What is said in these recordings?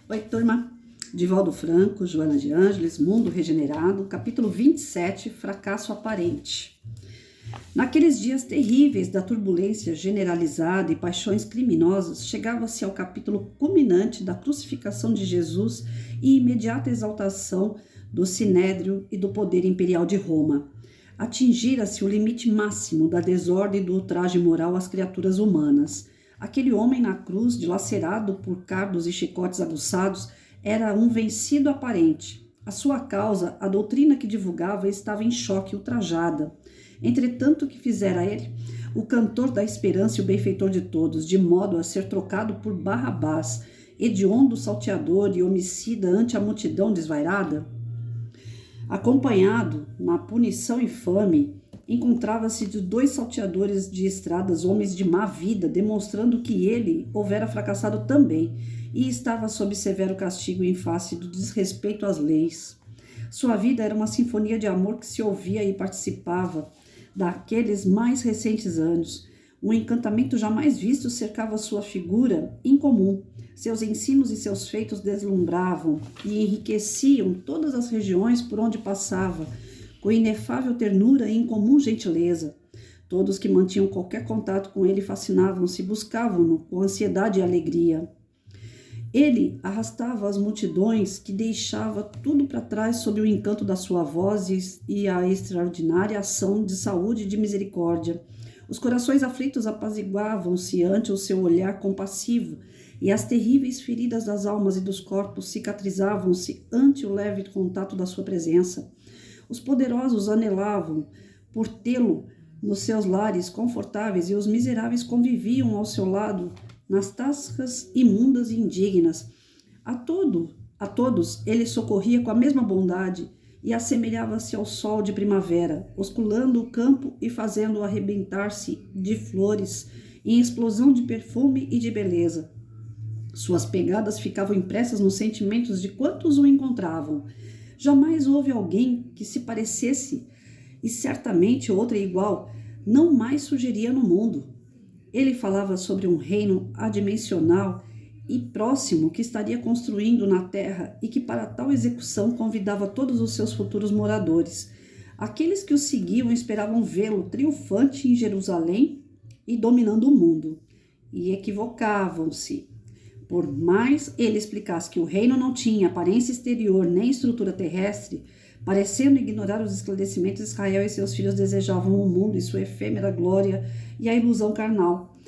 Oi, turma. Divaldo Franco, Joana de Ângeles, Mundo Regenerado, capítulo 27, Fracasso Aparente. Naqueles dias terríveis da turbulência generalizada e paixões criminosas, chegava-se ao capítulo culminante da crucificação de Jesus e imediata exaltação do Sinédrio e do poder imperial de Roma. Atingira-se o limite máximo da desordem e do ultraje moral às criaturas humanas. Aquele homem na cruz, dilacerado por cardos e chicotes aguçados, era um vencido aparente. A sua causa, a doutrina que divulgava, estava em choque e ultrajada. Entretanto, o que fizera ele? O cantor da esperança e o benfeitor de todos, de modo a ser trocado por Barrabás, hediondo salteador e homicida ante a multidão desvairada? Acompanhado, na punição infame, encontrava-se de 2 salteadores de estradas, homens de má vida, demonstrando que ele houvera fracassado também e estava sob severo castigo em face do desrespeito às leis. Sua vida era uma sinfonia de amor que se ouvia e participava daqueles mais recentes anos. Um encantamento jamais visto cercava sua figura incomum. Seus ensinos e seus feitos deslumbravam e enriqueciam todas as regiões por onde passava, com inefável ternura e incomum gentileza. Todos que mantinham qualquer contato com ele fascinavam-se, buscavam-no com ansiedade e alegria. Ele arrastava as multidões que deixava tudo para trás sob o encanto da sua voz e a extraordinária ação de saúde e de misericórdia. Os corações aflitos apaziguavam-se ante o seu olhar compassivo, e as terríveis feridas das almas e dos corpos cicatrizavam-se ante o leve contato da sua presença. Os poderosos anelavam por tê-lo nos seus lares confortáveis, e os miseráveis conviviam ao seu lado nas tascas imundas e indignas. A todos ele socorria com a mesma bondade e assemelhava-se ao sol de primavera, osculando o campo e fazendo-o arrebentar-se de flores em explosão de perfume e de beleza. Suas pegadas ficavam impressas nos sentimentos de quantos o encontravam. Jamais houve alguém que se parecesse, e certamente outra igual não mais surgiria no mundo. Ele falava sobre um reino adimensional e próximo que estaria construindo na terra e que para tal execução convidava todos os seus futuros moradores. Aqueles que o seguiam esperavam vê-lo triunfante em Jerusalém e dominando o mundo. E equivocavam-se. Por mais ele explicasse que o reino não tinha aparência exterior nem estrutura terrestre, parecendo ignorar os esclarecimentos, Israel e seus filhos desejavam o mundo e sua efêmera glória e a ilusão carnal.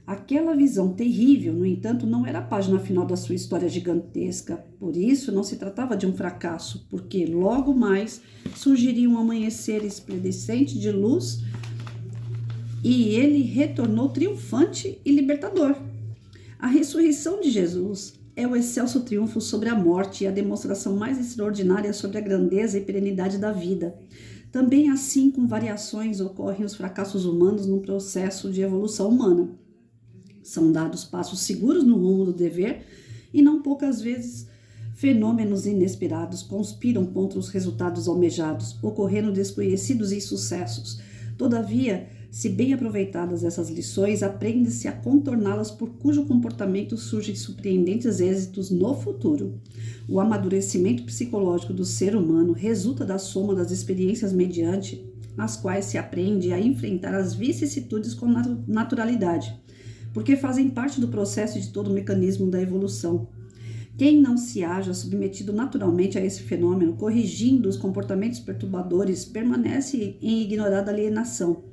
Aquela visão terrível, no entanto, não era a página final da sua história gigantesca. Por isso, não se tratava de um fracasso, porque logo mais surgiria um amanhecer esplendecente de luz e ele retornou triunfante e libertador. A ressurreição de Jesus é o excelso triunfo sobre a morte e a demonstração mais extraordinária sobre a grandeza e perenidade da vida. Também assim, com variações, ocorrem os fracassos humanos no processo de evolução humana. São dados passos seguros no rumo do dever e não poucas vezes fenômenos inesperados conspiram contra os resultados almejados, ocorrendo desconhecidos insucessos. Todavia, se bem aproveitadas essas lições, aprende-se a contorná-las, por cujo comportamento surgem surpreendentes êxitos no futuro. O amadurecimento psicológico do ser humano resulta da soma das experiências mediante as quais se aprende a enfrentar as vicissitudes com naturalidade, porque fazem parte do processo de todo o mecanismo da evolução. Quem não se haja submetido naturalmente a esse fenômeno, corrigindo os comportamentos perturbadores, permanece em ignorada alienação.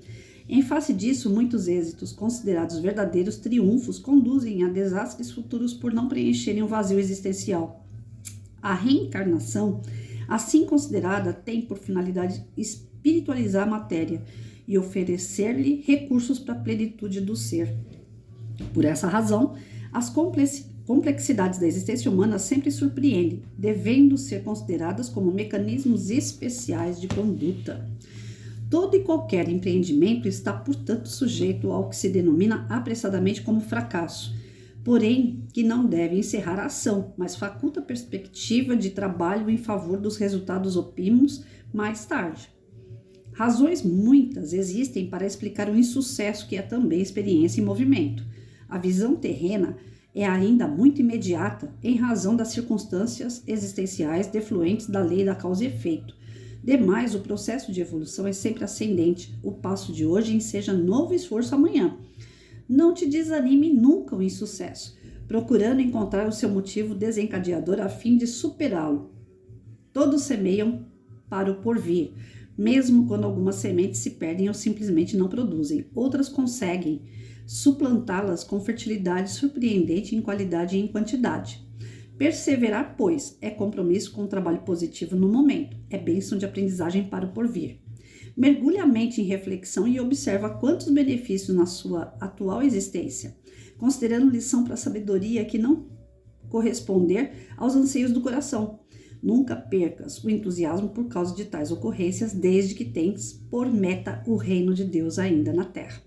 Em face disso, muitos êxitos, considerados verdadeiros triunfos, conduzem a desastres futuros por não preencherem o vazio existencial. A reencarnação, assim considerada, tem por finalidade espiritualizar a matéria e oferecer-lhe recursos para a plenitude do ser. Por essa razão, as complexidades da existência humana sempre surpreendem, devendo ser consideradas como mecanismos especiais de conduta. Todo e qualquer empreendimento está, portanto, sujeito ao que se denomina apressadamente como fracasso, porém que não deve encerrar a ação, mas faculta perspectiva de trabalho em favor dos resultados óptimos mais tarde. Razões muitas existem para explicar o insucesso que é também experiência em movimento. A visão terrena é ainda muito imediata em razão das circunstâncias existenciais defluentes da lei da causa e efeito. Demais, o processo de evolução é sempre ascendente. O passo de hoje enseja novo esforço amanhã. Não te desanime nunca o insucesso, procurando encontrar o seu motivo desencadeador a fim de superá-lo. Todos semeiam para o porvir, mesmo quando algumas sementes se perdem ou simplesmente não produzem. Outras conseguem suplantá-las com fertilidade surpreendente em qualidade e em quantidade. Perseverar, pois, é compromisso com o trabalho positivo no momento, é bênção de aprendizagem para o porvir. Mergulhe a mente em reflexão e observa quantos benefícios na sua atual existência, considerando lição para a sabedoria que não corresponder aos anseios do coração. Nunca percas o entusiasmo por causa de tais ocorrências, desde que tens por meta o reino de Deus ainda na terra.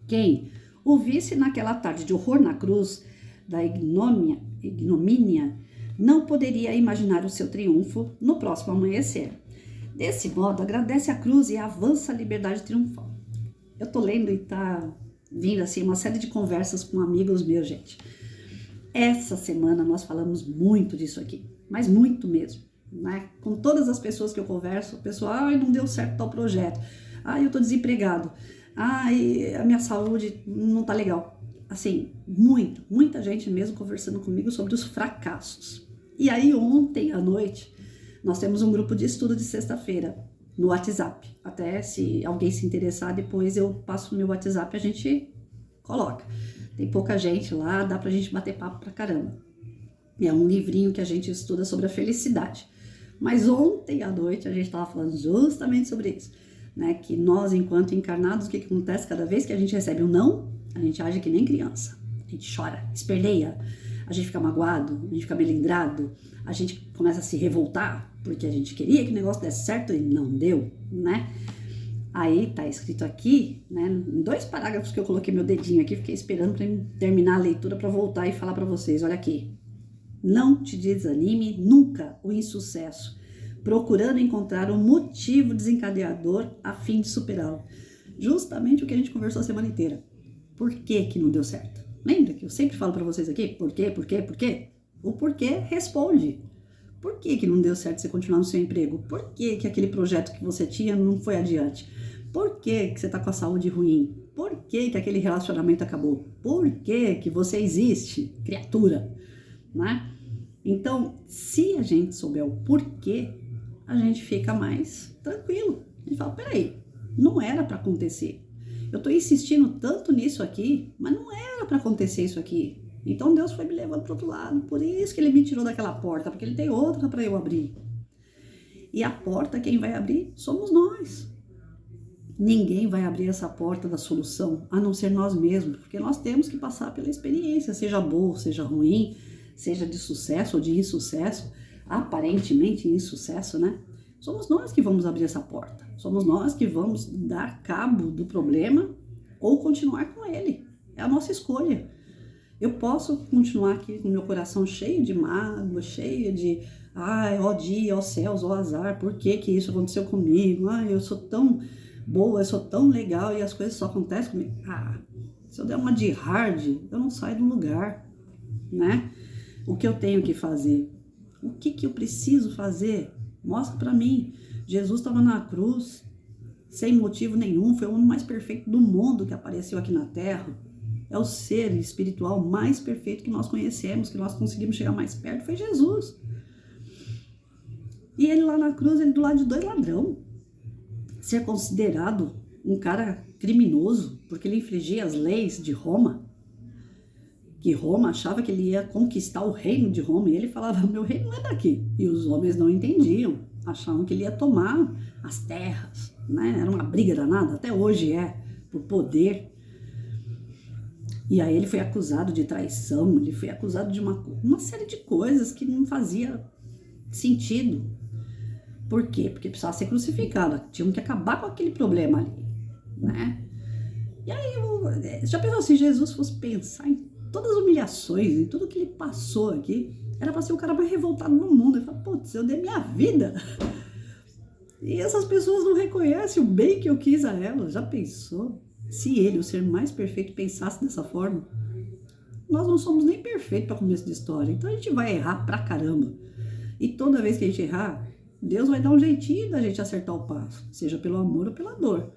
Quem o visse naquela tarde de horror na cruz, da ignomínia, não poderia imaginar o seu triunfo no próximo amanhecer. Desse modo, agradece a cruz e avança a liberdade triunfal. Eu tô lendo e tá vindo assim uma série de conversas com amigos meus, gente. Essa semana nós falamos muito disso aqui, mas muito mesmo, né? Com todas as pessoas que eu converso, o pessoal, ai, não deu certo tal projeto, ai, eu tô desempregado, ai, a minha saúde não tá legal. Assim, muita gente mesmo conversando comigo sobre os fracassos. E aí ontem à noite, nós temos um grupo de estudo de sexta-feira no WhatsApp. Até se alguém se interessar, depois eu passo o meu WhatsApp e a gente coloca. Tem pouca gente lá, dá pra gente bater papo pra caramba. É um livrinho que a gente estuda sobre a felicidade. Mas ontem à noite a gente estava falando justamente sobre isso, né? Que nós, enquanto encarnados, o que acontece cada vez que a gente recebe um não, a gente age que nem criança. A gente chora, esperneia, a gente fica magoado, a gente fica melindrado, a gente começa a se revoltar, porque a gente queria que o negócio desse certo e não deu, né? Aí tá escrito aqui, né, em 2 parágrafos que eu coloquei meu dedinho aqui, fiquei esperando para terminar a leitura para voltar e falar para vocês. Olha aqui. Não te desanime nunca o insucesso, procurando encontrar um motivo desencadeador a fim de superá-lo. Justamente o que a gente conversou a semana inteira. Por que não deu certo? Lembra que eu sempre falo para vocês aqui? Por quê? O porquê responde. Por que não deu certo você continuar no seu emprego? Por que aquele projeto que você tinha não foi adiante? Por que você está com a saúde ruim? Por que aquele relacionamento acabou? Por que você existe, criatura? Né? Então, se a gente souber o porquê, a gente fica mais tranquilo. A gente fala, peraí, não era para acontecer. Eu estou insistindo tanto nisso aqui, mas não era para acontecer isso aqui. Então Deus foi me levando para o outro lado. Por isso que ele me tirou daquela porta, porque ele tem outra para eu abrir. E a porta, quem vai abrir, somos nós. Ninguém vai abrir essa porta da solução, a não ser nós mesmos, porque nós temos que passar pela experiência, seja boa, seja ruim, seja de sucesso ou de insucesso, aparentemente insucesso, né? Somos nós que vamos abrir essa porta. Somos nós que vamos dar cabo do problema ou continuar com ele. É a nossa escolha. Eu posso continuar aqui com meu coração cheio de mágoa, cheio de ai, ó dia, ó céus, ó azar, por que isso aconteceu comigo? Ai, eu sou tão boa, eu sou tão legal e as coisas só acontecem comigo. Ah, se eu der uma de hard, eu não saio do lugar, né? O que eu tenho que fazer? O que eu preciso fazer? Mostra pra mim. Jesus estava na cruz, sem motivo nenhum, foi o homem mais perfeito do mundo que apareceu aqui na Terra. É o ser espiritual mais perfeito que nós conhecemos, que nós conseguimos chegar mais perto, foi Jesus. E ele lá na cruz, ele do lado de 2 ladrões. Ser considerado um cara criminoso, porque ele infringia as leis de Roma, que Roma achava que ele ia conquistar o reino de Roma, e ele falava, meu reino não é daqui. E os homens não entendiam, achavam que ele ia tomar as terras, né? Era uma briga danada, até hoje é, por poder. E aí ele foi acusado de traição, ele foi acusado de uma série de coisas que não fazia sentido. Por quê? Porque precisava ser crucificado, tinham que acabar com aquele problema ali, né? E aí, já pensou se Jesus fosse pensar em todas as humilhações, em tudo que ele passou aqui, era para ser o cara mais revoltado no mundo. Ele fala, putz, eu dei minha vida. E essas pessoas não reconhecem o bem que eu quis a elas. Já pensou? Se ele, o ser mais perfeito, pensasse dessa forma? Nós não somos nem perfeitos para começo de história, então a gente vai errar pra caramba. E toda vez que a gente errar, Deus vai dar um jeitinho da gente acertar o passo, seja pelo amor ou pela dor.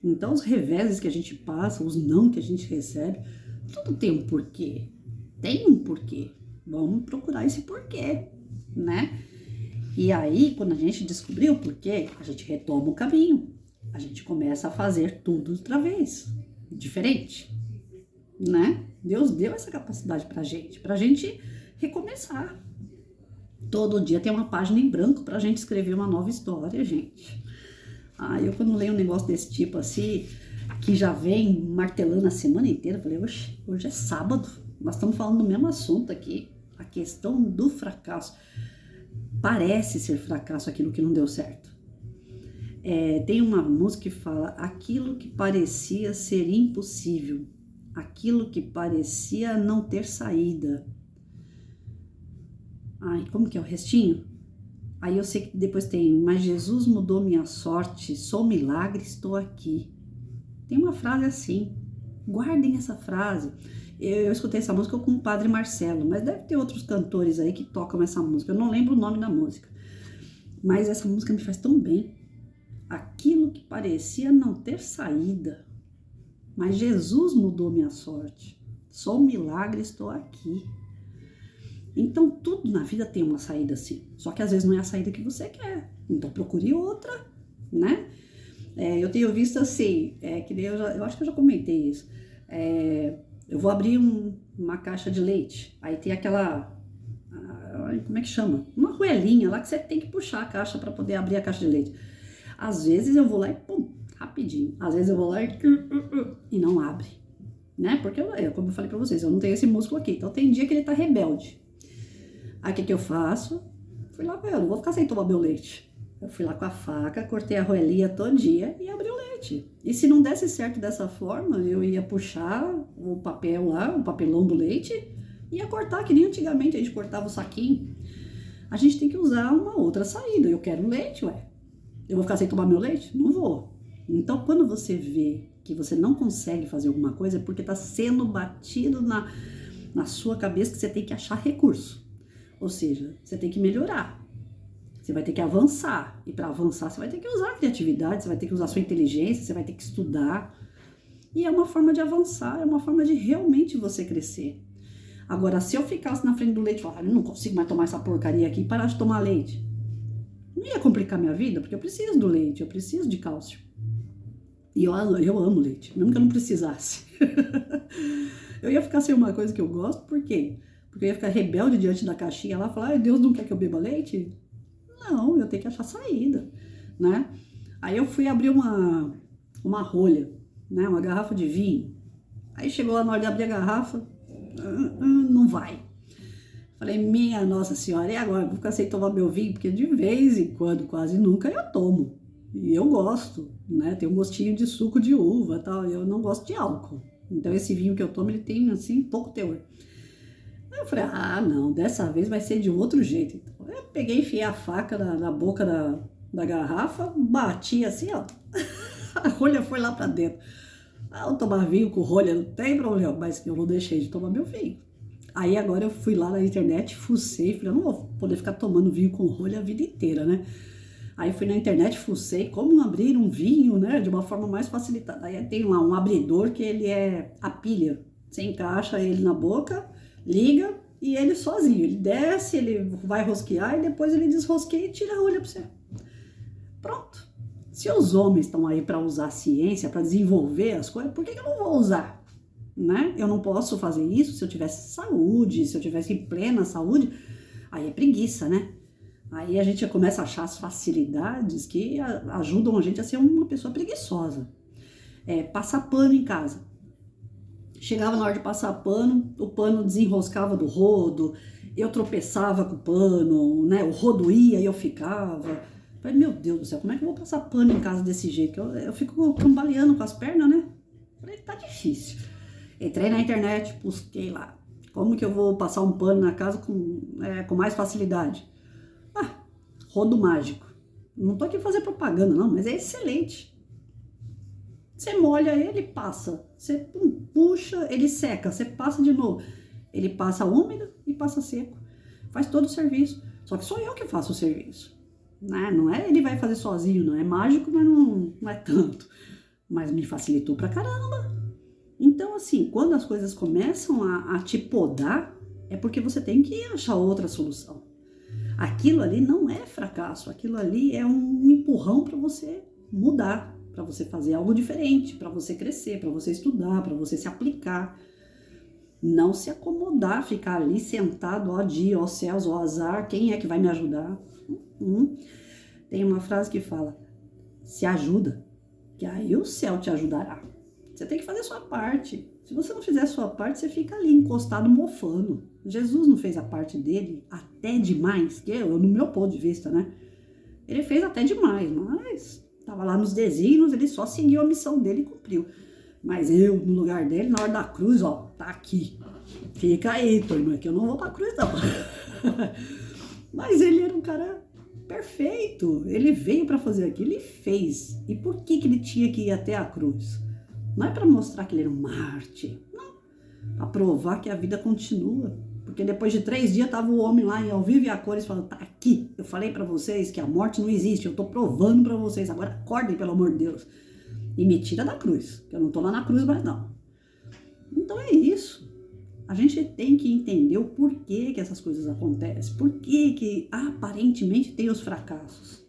Então os reveses que a gente passa, os não que a gente recebe, tudo tem um porquê. Tem um porquê. Vamos procurar esse porquê, né? E aí, quando a gente descobrir o porquê, a gente retoma o caminho. A gente começa a fazer tudo outra vez, diferente, né? Deus deu essa capacidade pra gente recomeçar. Todo dia tem uma página em branco pra gente escrever uma nova história, gente. Eu quando leio um negócio desse tipo assim, que já vem martelando a semana inteira, eu falei, hoje é sábado, nós estamos falando do mesmo assunto aqui, a questão do fracasso. Parece ser fracasso aquilo que não deu certo. Tem uma música que fala, aquilo que parecia ser impossível, aquilo que parecia não ter saída. Como que é o restinho? Aí eu sei que depois tem, mas Jesus mudou minha sorte, sou milagre, estou aqui. Tem uma frase assim, guardem essa frase. Eu escutei essa música com o Padre Marcelo, mas deve ter outros cantores aí que tocam essa música. Eu não lembro o nome da música, mas essa música me faz tão bem. Aquilo que parecia não ter saída, mas Jesus mudou minha sorte, sou milagre, estou aqui. Então, tudo na vida tem uma saída assim. Só que às vezes não é a saída que você quer. Então, procure outra, né? Eu tenho visto assim, que eu acho que eu já comentei isso. Eu vou abrir uma caixa de leite. Aí tem aquela, como é que chama? Uma arruelinha lá que você tem que puxar a caixa para poder abrir a caixa de leite. Às vezes eu vou lá e pum, rapidinho. Às vezes eu vou lá e não abre, né? Porque, como eu falei para vocês, eu não tenho esse músculo aqui. Então, tem dia que ele tá rebelde. Aí o que eu faço? Fui lá, eu não vou ficar sem tomar meu leite. Eu fui lá com a faca, cortei a arruelinha todinha e abri o leite. E se não desse certo dessa forma, eu ia puxar o papel lá, o papelão do leite, e ia cortar, que nem antigamente a gente cortava o saquinho. A gente tem que usar uma outra saída. Eu quero leite, eu vou ficar sem tomar meu leite? Não vou. Então, quando você vê que você não consegue fazer alguma coisa, é porque está sendo batido na sua cabeça que você tem que achar recurso. Ou seja, você tem que melhorar, você vai ter que avançar, e para avançar você vai ter que usar a criatividade, você vai ter que usar a sua inteligência, você vai ter que estudar, e é uma forma de avançar, é uma forma de realmente você crescer. Agora, se eu ficasse na frente do leite e falar, eu não consigo mais tomar essa porcaria aqui, parar de tomar leite, não ia complicar minha vida, porque eu preciso do leite, eu preciso de cálcio, e eu amo leite, mesmo que eu não precisasse. Eu ia ficar sem uma coisa que eu gosto, por quê? Porque eu ia ficar rebelde diante da caixinha lá, falar, Deus não quer que eu beba leite? Não, eu tenho que achar saída, né? Aí eu fui abrir uma rolha, né? Uma garrafa de vinho. Aí chegou lá na hora de abrir a garrafa, não vai. Falei, minha Nossa Senhora, e agora? Vou ficar sem tomar meu vinho? Porque de vez em quando, quase nunca, eu tomo. E eu gosto, né? Tem um gostinho de suco de uva e tal, eu não gosto de álcool. Então esse vinho que eu tomo, ele tem, assim, pouco teor. Aí eu falei, não, dessa vez vai ser de outro jeito. Então, eu peguei, enfiei a faca na boca da garrafa, bati assim, ó. A rolha foi lá pra dentro. Eu tomar vinho com rolha não tem problema, mas eu não deixei de tomar meu vinho. Aí agora eu fui lá na internet, fucei, falei, eu não vou poder ficar tomando vinho com rolha a vida inteira, né? Aí fui na internet, fucei como abrir um vinho, né, de uma forma mais facilitada. Aí tem lá um abridor que ele é a pilha. Você encaixa ele na boca, liga e ele sozinho. Ele desce, ele vai rosquear e depois ele desrosqueia e tira a rolha pra você. Pronto. Se os homens estão aí para usar a ciência, para desenvolver as coisas, por que eu não vou usar? Né? Eu não posso fazer isso se eu tivesse saúde, se eu tivesse em plena saúde. Aí é preguiça, né? Aí a gente começa a achar as facilidades que ajudam a gente a ser uma pessoa preguiçosa. Passar pano em casa. Chegava na hora de passar pano, o pano desenroscava do rodo, eu tropeçava com o pano, né? O rodo ia e eu ficava. Falei, meu Deus do céu, como é que eu vou passar pano em casa desse jeito? Eu fico cambaleando com as pernas, né? Falei, tá difícil. Entrei na internet, busquei lá. Como que eu vou passar um pano na casa com mais facilidade? Rodo mágico. Não tô aqui pra fazer propaganda, não, mas é excelente. Você molha ele, passa. Você puxa, ele seca. Você passa de novo. Ele passa úmido e passa seco. Faz todo o serviço. Só que sou eu que faço o serviço. Né? Não é ele vai fazer sozinho, não. É mágico, mas não é tanto. Mas me facilitou pra caramba. Então, assim, quando as coisas começam a te podar, é porque você tem que achar outra solução. Aquilo ali não é fracasso. Aquilo ali é um empurrão para você mudar, para você fazer algo diferente, para você crescer, para você estudar, para você se aplicar. Não se acomodar, ficar ali sentado, ó dia, ó céus, ó azar, quem é que vai me ajudar? Tem uma frase que fala, se ajuda, que aí o céu te ajudará. Você tem que fazer a sua parte. Se você não fizer a sua parte, você fica ali encostado mofando. Jesus não fez a parte dele até demais, que eu no meu ponto de vista, né? Ele fez até demais, mas estava lá nos desígnios, ele só seguiu a missão dele e cumpriu. Mas eu, no lugar dele, na hora da cruz, ó, tá aqui. Fica aí, turma, que eu não vou pra cruz, não. Mas ele era um cara perfeito. Ele veio para fazer aquilo e fez. E por que ele tinha que ir até a cruz? Não é para mostrar que ele era um mártir, não. Para provar que a vida continua. Porque depois de 3 dias tava o homem lá ao vivo e a cores falando, tá aqui. Eu falei para vocês que a morte não existe. Eu tô provando para vocês. Agora acordem, pelo amor de Deus. E me tira da cruz, que eu não tô lá na cruz mais não. Então é isso. A gente tem que entender o porquê que essas coisas acontecem. Por que aparentemente tem os fracassos.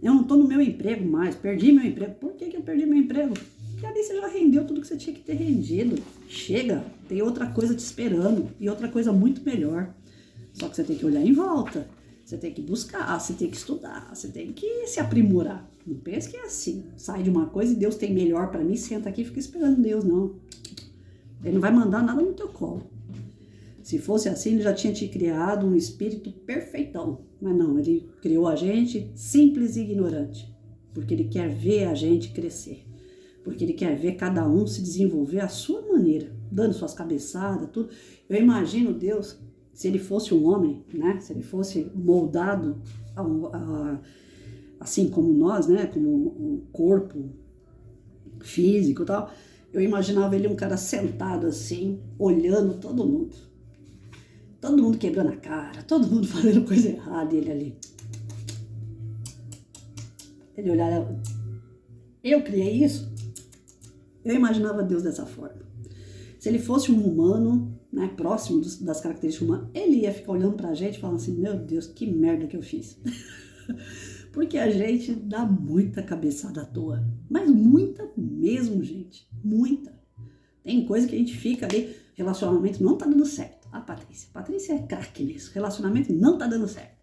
Eu não tô no meu emprego mais, perdi meu emprego. Por que eu perdi meu emprego? Porque ali você já rendeu tudo que você tinha que ter rendido. Chega, tem outra coisa te esperando e outra coisa muito melhor. Só que você tem que olhar em volta. Você tem que buscar, você tem que estudar, você tem que se aprimorar. Não pense que é assim, sai de uma coisa e Deus tem melhor para mim, senta aqui e fica esperando Deus, não. Ele não vai mandar nada no teu colo. Se fosse assim, ele já tinha te criado um espírito perfeitão. Mas não, ele criou a gente simples e ignorante. Porque ele quer ver a gente crescer. Porque ele quer ver cada um se desenvolver à sua maneira, dando suas cabeçadas, tudo. Eu imagino Deus, se ele fosse um homem, né? Se ele fosse moldado assim como nós, né? Como um corpo físico e tal. Eu imaginava ele um cara sentado assim, olhando todo mundo. Todo mundo quebrando a cara, todo mundo fazendo coisa errada e ele ali. Ele olhava, eu criei isso? Eu imaginava Deus dessa forma. Se ele fosse um humano, né, próximo das características humanas, ele ia ficar olhando pra gente e falando assim, meu Deus, que merda que eu fiz. Porque a gente dá muita cabeçada à toa. Mas muita mesmo, gente. Muita. Tem coisa que a gente fica ali, relacionamento não tá dando certo. A Patrícia. Patrícia é craque nisso. Relacionamento não tá dando certo.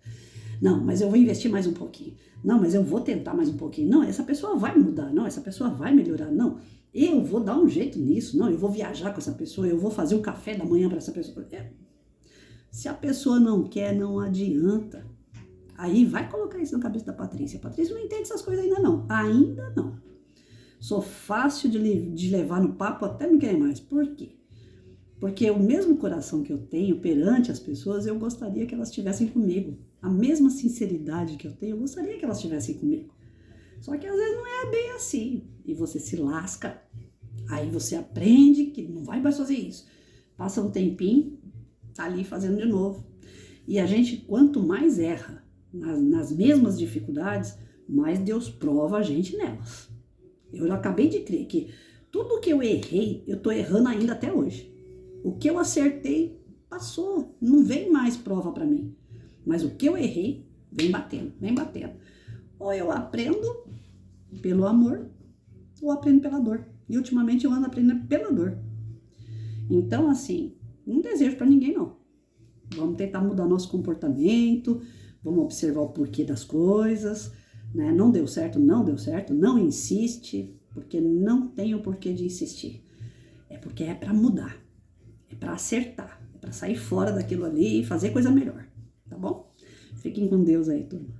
Não, mas eu vou investir mais um pouquinho. Não, mas eu vou tentar mais um pouquinho. Não, essa pessoa vai mudar. Não, essa pessoa vai melhorar. Não, eu vou dar um jeito nisso. Não, eu vou viajar com essa pessoa. Eu vou fazer um café da manhã para essa pessoa. Se a pessoa não quer, não adianta. Aí vai colocar isso na cabeça da Patrícia. A Patrícia não entende essas coisas ainda não. Ainda não. Sou fácil de levar no papo, até não querer mais. Por quê? Porque o mesmo coração que eu tenho perante as pessoas, eu gostaria que elas estivessem comigo. A mesma sinceridade que eu tenho, eu gostaria que elas estivessem comigo. Só que às vezes não é bem assim. E você se lasca. Aí você aprende que não vai mais fazer isso. Passa um tempinho, tá ali fazendo de novo. E a gente, quanto mais erra nas mesmas dificuldades, mais Deus prova a gente nelas. Eu acabei de crer que tudo que eu errei, eu tô errando ainda até hoje. O que eu acertei, passou. Não vem mais prova para mim. Mas o que eu errei, vem batendo, vem batendo. Ou eu aprendo pelo amor, ou aprendo pela dor. E ultimamente eu ando aprendendo pela dor. Então, assim, não desejo para ninguém, não. Vamos tentar mudar nosso comportamento, vamos observar o porquê das coisas, né? Não deu certo, não insiste, porque não tem o porquê de insistir. É porque é para mudar. É para acertar, é para sair fora daquilo ali e fazer coisa melhor, tá bom? Fiquem com Deus aí, turma.